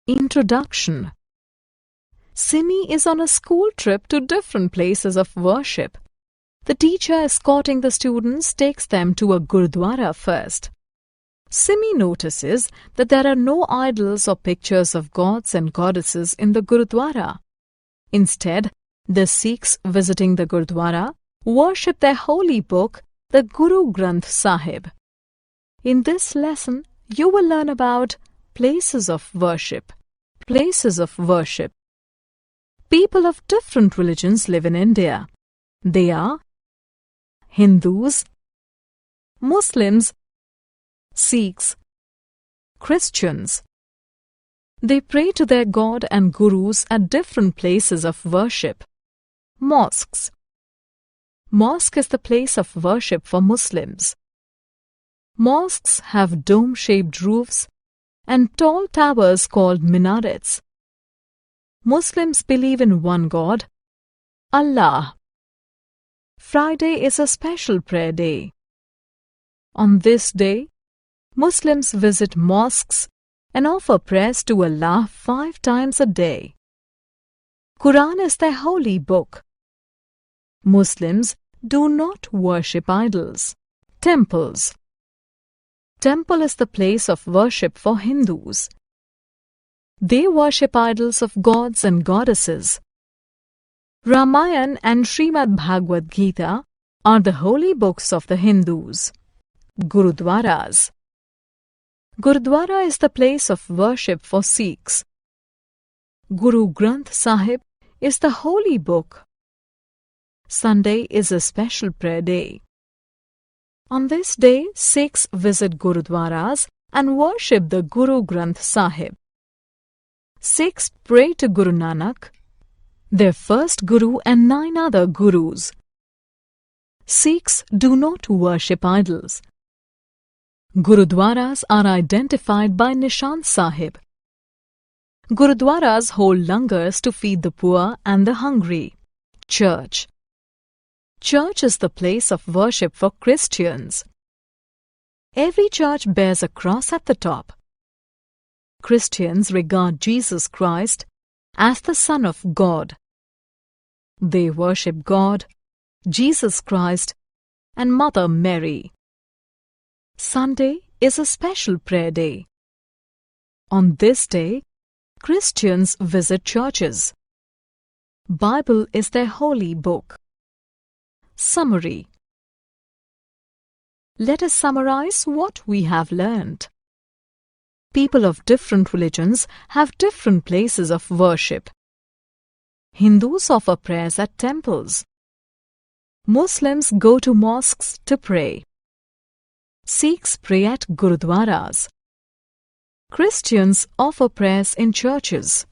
Introduction. Simi is on a school trip to different places of worship. The teacher escorting the students takes them to a gurdwara first. Simi notices that there are no idols or pictures of gods and goddesses in the gurdwara. Instead, the Sikhs visiting the gurdwara worship their holy book, the Guru Granth Sahib. In this lesson, you will learn about places of worship. Places of worship. People of different religions live in India. They are Hindus, Muslims, Sikhs, Christians. They pray to their God and gurus at different places of worship. Mosques. Mosque is the place of worship for Muslims. Mosques have dome-shaped roofs and tall towers called minarets. Muslims believe in one God, Allah. Friday is a special prayer day. On this day, Muslims visit mosques and offer prayers to Allah 5 times a day. Quran is their holy book. Muslims do not worship idols. Temples. Temple is the place of worship for Hindus. They worship idols of gods and goddesses. Ramayana and Srimad Bhagavad Gita are the holy books of the Hindus. Gurudwaras. Gurudwara is the place of worship for Sikhs. Guru Granth Sahib is the holy book. Sunday is a special prayer day. On this day, Sikhs visit Gurudwaras and worship the Guru Granth Sahib. Sikhs pray to Guru Nanak, their first Guru, and 9 other Gurus. Sikhs do not worship idols. Gurudwaras are identified by Nishan Sahib. Gurudwaras hold langars to feed the poor and the hungry. Church. Church is the place of worship for Christians. Every church bears a cross at the top. Christians regard Jesus Christ as the Son of God. They worship God, Jesus Christ, and Mother Mary. Sunday is a special prayer day. On this day, Christians visit churches. Bible is their holy book. Summary. Let us summarize what we have learned. People of different religions have different places of worship. Hindus offer prayers at temples. Muslims go to mosques to pray. Sikhs pray at gurudwaras. Christians offer prayers in churches.